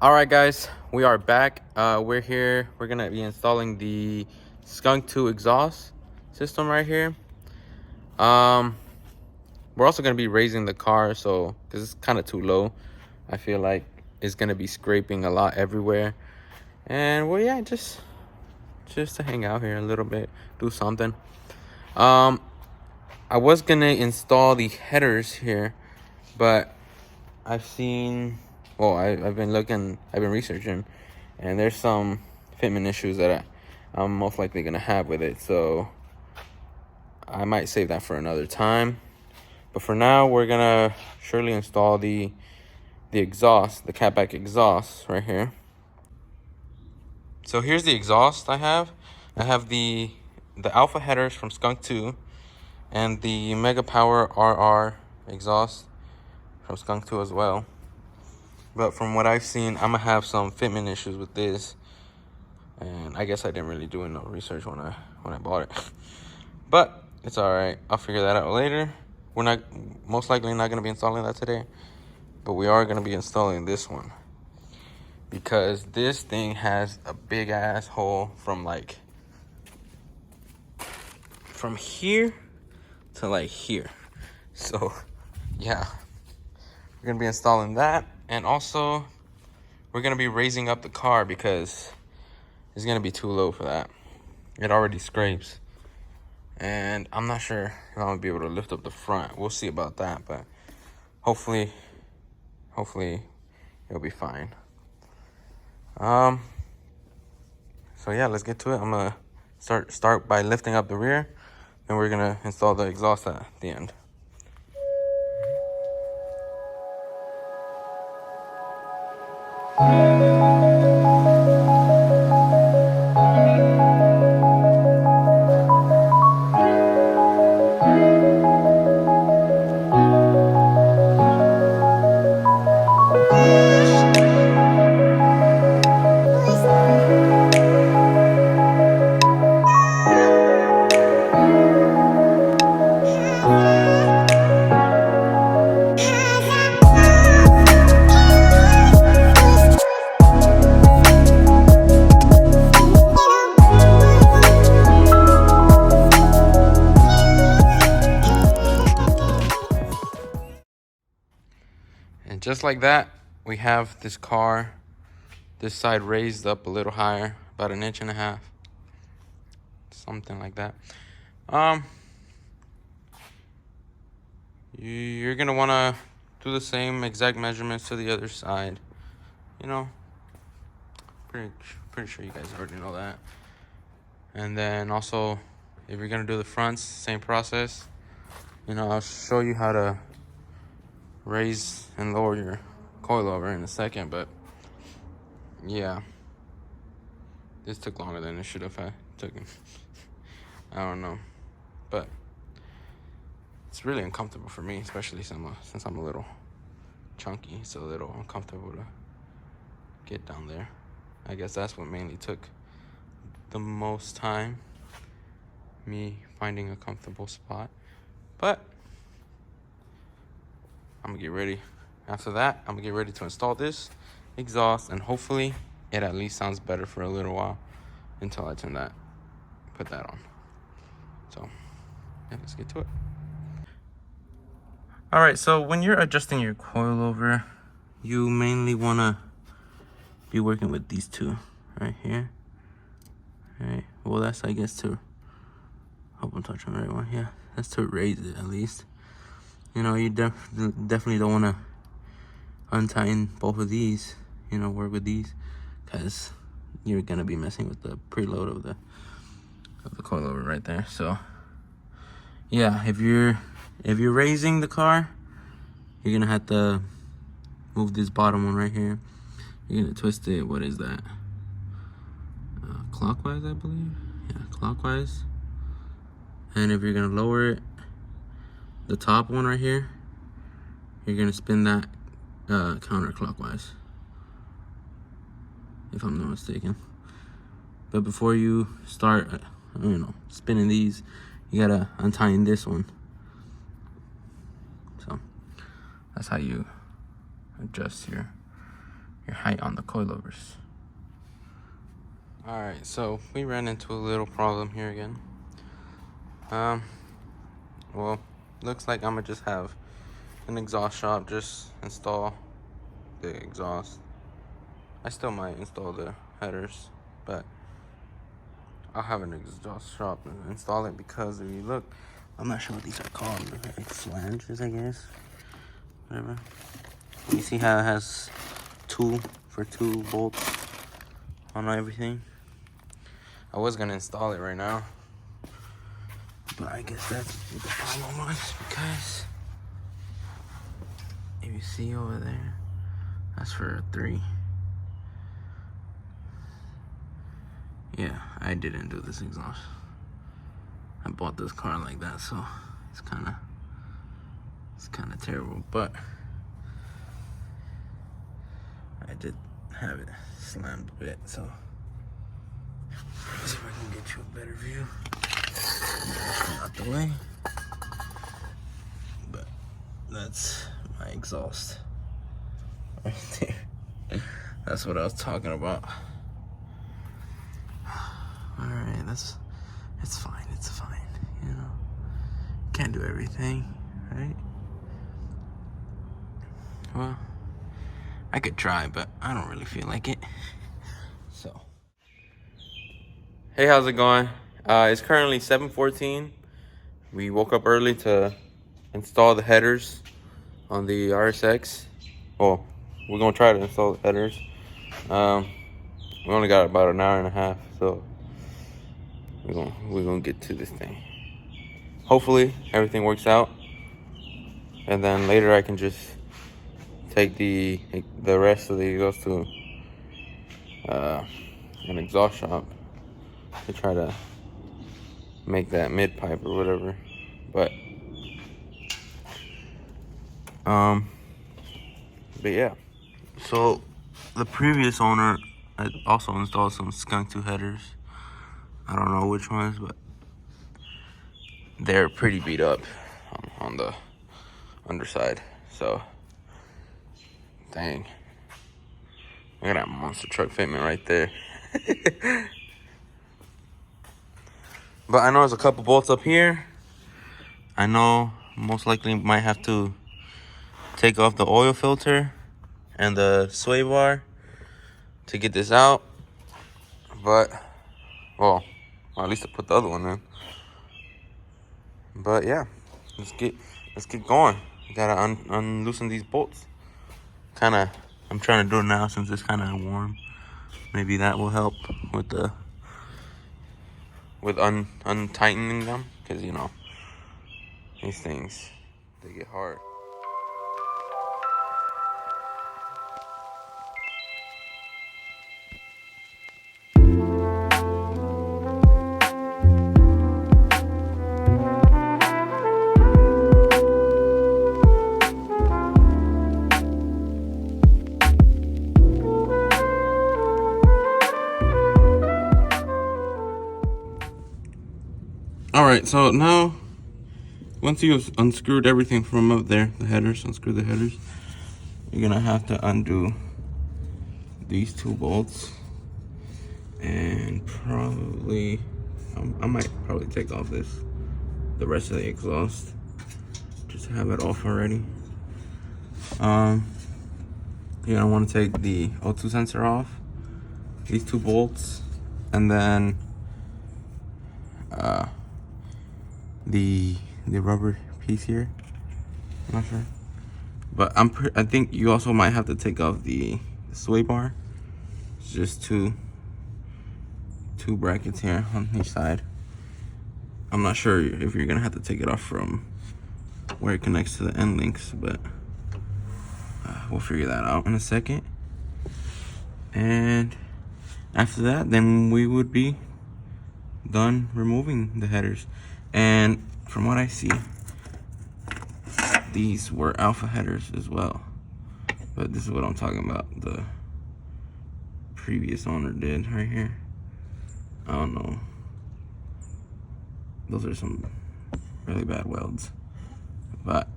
All right, guys, we are back. We're here. We're gonna be installing the skunk2 exhaust system right here. We're also gonna be raising the car, so because it's kind of too low, I feel like it's gonna be scraping a lot everywhere. And well, yeah, just to hang out here a little bit, do something. I was gonna install the headers here, but I've seen, well, I've been researching, and there's some fitment issues that I'm most likely gonna have with it, so I might save that for another time. But for now, we're gonna surely install the exhaust, the catback exhaust right here. So here's the exhaust I have. I have the alpha headers from skunk2 and the Mega Power RR exhaust from skunk2 as well. But from what I've seen, I'm gonna have some fitment issues with this, and I guess I didn't really do enough research when I bought it. But it's all right. I'll figure that out later. We're most likely not gonna be installing that today, but we are gonna be installing this one because this thing has a big ass hole from here to like here. So yeah, we're gonna be installing that, and also we're gonna be raising up the car because it's gonna be too low for that. It already scrapes, and I'm not sure if I'm gonna be able to lift up the front. We'll see about that, but hopefully it'll be fine. So yeah, let's get to it. I'm gonna start by lifting up the rear, then we're gonna install the exhaust at the end. And just like that, we have this car, this side raised up a little higher, about 1.5 inches, something like that. You're gonna wanna do the same exact measurements to the other side. You know, pretty sure you guys already know that. And then also, if you're gonna do the fronts, same process. You know, I'll show you how to raise and lower your coilover in a second, but yeah, this took longer than it should have taken. I don't know, but it's really uncomfortable for me, especially since I'm a little chunky. It's a little uncomfortable to get down there. I guess that's what mainly took the most time, me finding a comfortable spot. But I'm gonna get ready. After that, I'm gonna get ready to install this exhaust, and hopefully it at least sounds better for a little while until I put that on. So yeah, let's get to it. All right, so when you're adjusting your coilover, you mainly wanna be working with these two right here. All right, well, that's, I guess, to, hope I'm touching the right one. Yeah, that's to raise it at least. You know, you definitely don't want to untighten both of these, you know, work with these, because you're gonna be messing with the preload of the coilover right there. So yeah, if you're raising the car, you're gonna have to move this bottom one right here. You're gonna twist it, what is that, clockwise, I believe. Yeah, clockwise. And if you're gonna lower it, the top one right here, you're gonna spin that counterclockwise, if I'm not mistaken. But before you start, spinning these, you gotta untie this one. So that's how you adjust your height on the coilovers. All right, so we ran into a little problem here again. Well, looks like I'm gonna just have an exhaust shop just install the exhaust. I still might install the headers, but I'll have an exhaust shop install it, because if you look, I'm not sure what these are called, like flanges, I guess, whatever. You see how it has two bolts on everything? I was gonna install it right now, but I guess that's what the problem was, because if you see over there, that's for a 3. Yeah, I didn't do this exhaust. I bought this car like that, so it's kind of terrible, but I did have it slammed a bit, so let's see if I can get you a better view. Come out the way. But that's my exhaust right there. That's what I was talking about. Alright, it's fine, can't do everything, right? Well, I could try, but I don't really feel like it. So, hey, how's it going? It's currently 7:14. We woke up early to install the headers on the RSX. Well, we're gonna try to install the headers. We only got about an hour and a half, so we're gonna get to this thing. Hopefully everything works out, and then later I can just take the rest of the exhaust to an exhaust shop to try to make that mid pipe or whatever. But yeah. So the previous owner had also installed some skunk2 headers. I don't know which ones, but they're pretty beat up on the underside. So, dang. Look at that monster truck fitment right there. But I know there's a couple bolts up here. I know most likely might have to take off the oil filter and the sway bar to get this out. But, well, at least I put the other one in. But yeah, let's get going. You gotta unloosen these bolts. I'm trying to do it now since it's kind of warm. Maybe that will help with untightening them, because these things, they get hard. Alright, so now, once you've unscrewed everything from up there, unscrew the headers, you're gonna have to undo these 2 bolts, and probably, I might probably take off the rest of the exhaust, just to have it off already. You're gonna want to take the O2 sensor off, these 2 bolts, and then the rubber piece here. I'm not sure, but I think you also might have to take off the sway bar, just to 2 brackets here on each side. I'm not sure if you're gonna have to take it off from where it connects to the end links, but we'll figure that out in a second. And after that, then we would be done removing the headers. And from what I see, these were alpha headers as well. But this is what I'm talking about. The previous owner did right here. I don't know. Those are some really bad welds. But,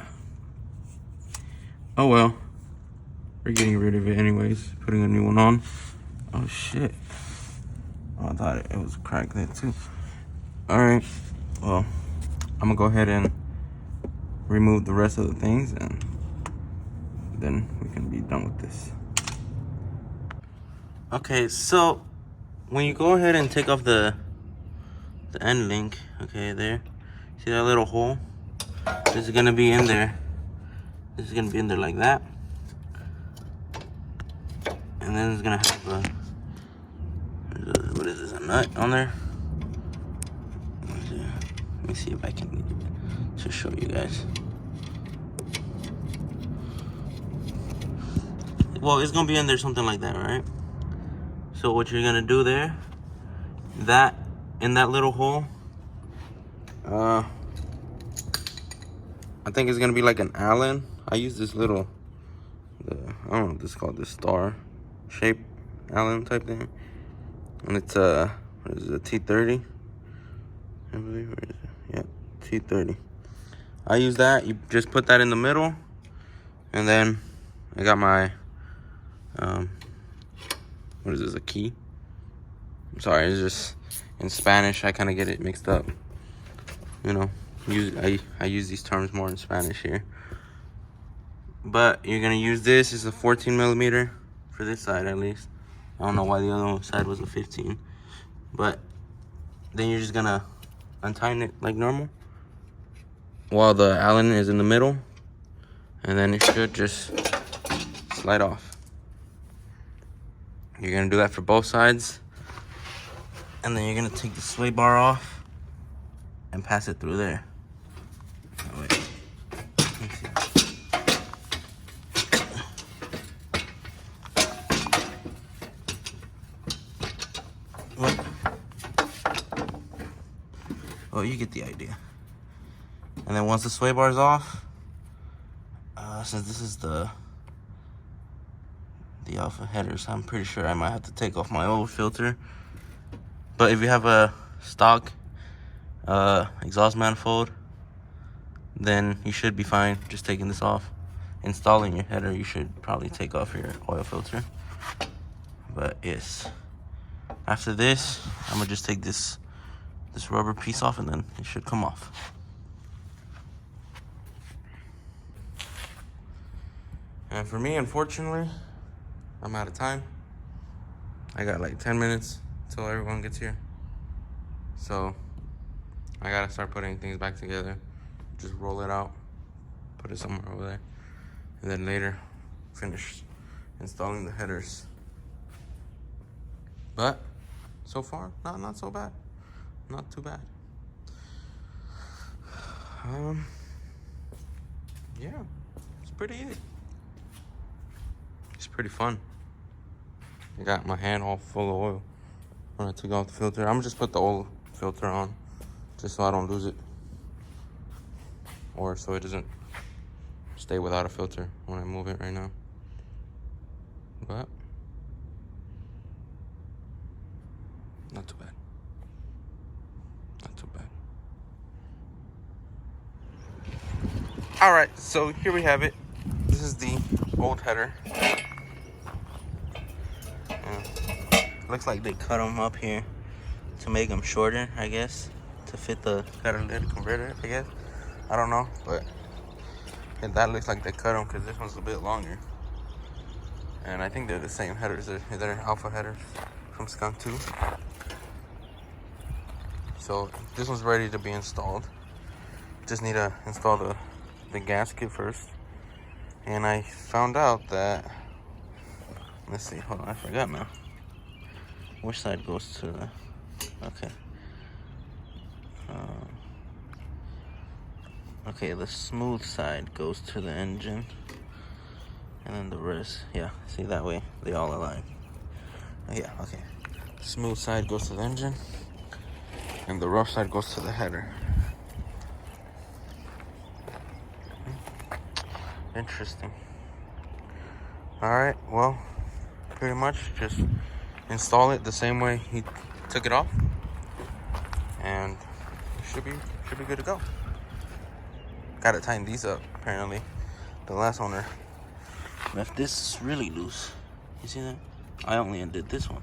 oh well. We're getting rid of it anyways. Putting a new one on. Oh shit. Oh, I thought it was cracked there too. Alright. Well, I'm gonna go ahead and remove the rest of the things and then we can be done with this. Okay, so when you go ahead and take off the end link, okay, there, see that little hole? This is gonna be in there. This is gonna be in there like that. And then it's gonna have a, what is this, a nut on there? Let me see if I can just show you guys. Well, it's gonna be in there something like that, right? So what you're gonna do there, that in that little hole, I think it's gonna be like an Allen. I use this little, I don't know what this is called, this star shape Allen type thing, and it's what is it, a T30? I believe, where is it? Yeah, T30. I use that. You just put that in the middle, and then I got my what is this, a key? I'm sorry, it's just in Spanish. I kind of get it mixed up. You know, I use these terms more in Spanish here. But you're gonna use this. It's a 14 millimeter for this side at least. I don't know why the other side was a 15. But then you're just gonna untie it like normal while the Allen is in the middle, and then it should just slide off. You're gonna do that for both sides, and then you're gonna take the sway bar off and pass it through there. Oh, wait. Let me see. What? Oh, you get the idea. And then once the sway bar is off, since this is the alpha headers, I'm pretty sure I might have to take off my old filter. But if you have a stock exhaust manifold, then you should be fine just taking this off. Installing your header, you should probably take off your oil filter. But yes, after this, I'm gonna just take this rubber piece off, and then it should come off. And for me, unfortunately, I'm out of time. I got like 10 minutes till everyone gets here. So I gotta start putting things back together. Just roll it out, put it somewhere over there, and then later finish installing the headers. But so far, not so bad. Not too bad. Yeah, it's pretty easy. It's pretty fun. I got my hand all full of oil when I took off the filter. I'm gonna just put the old filter on just so I don't lose it, or so it doesn't stay without a filter when I move it right now. But not too bad. Not too bad. All right, so here we have it. This is the old header. Looks like they cut them up here to make them shorter, I guess, to fit the catalytic converter, I guess. I don't know, but that looks like they cut them because this one's a bit longer. And I think they're the same headers. They're alpha headers from skunk2. So this one's ready to be installed. Just need to install the gasket first. And I found out that, let's see, hold on, I forgot now. Which side goes to the Okay. Okay, the smooth side goes to the engine, and then the rest, yeah, see, that way they all align. Yeah, okay. Smooth side goes to the engine, and the rough side goes to the header. Interesting. Alright, well, pretty much just install it the same way he took it off, and should be good to go. Gotta tighten these up, apparently. The last owner left this really loose. You see that? I only undid this one.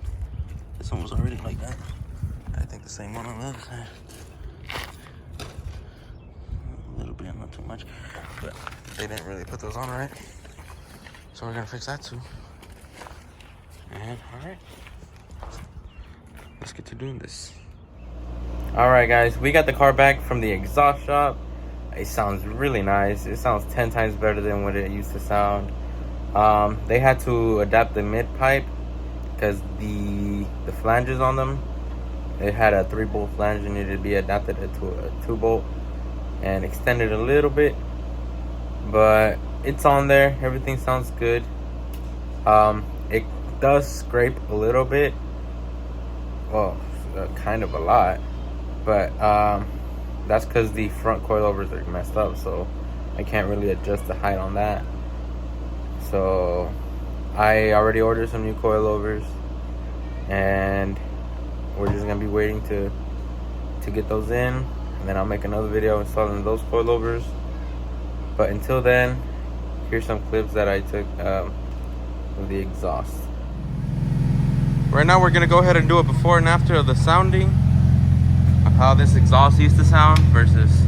This one was already like that. I think the same one on the other side. A little bit, not too much. But they didn't really put those on right. So we're gonna fix that too. And alright. Let's get to doing this. Alright guys, we got the car back from the exhaust shop. It sounds really nice. It sounds 10 times better than what it used to sound. They had to adapt the mid pipe because the flanges on them, it had a 3-bolt flange and needed to be adapted to a 2-bolt and extended a little bit, but it's on there. Everything sounds good. It does scrape a little bit, well, kind of a lot, but that's because the front coilovers are messed up, so I can't really adjust the height on that. So I already ordered some new coilovers, and we're just gonna be waiting to get those in, and then I'll make another video installing those coilovers. But until then, here's some clips that I took of the exhaust. Right now we're gonna go ahead and do a before and after of the sounding of how this exhaust used to sound versus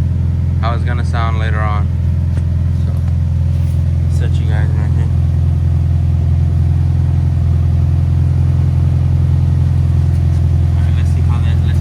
how it's gonna sound later on. So set you guys right here. Alright, let's see how that goes.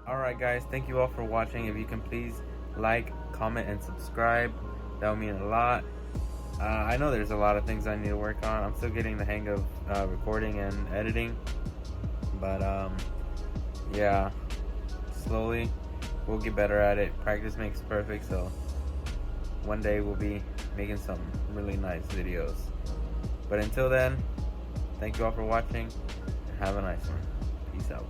Alright guys, thank you all for watching. If you can please like, comment, and subscribe, that would mean a lot. I know there's a lot of things I need to work on. I'm still getting the hang of recording and editing, but yeah, slowly we'll get better at it. Practice makes perfect, so one day we'll be making some really nice videos. But until then, thank you all for watching, and have a nice one. Peace out.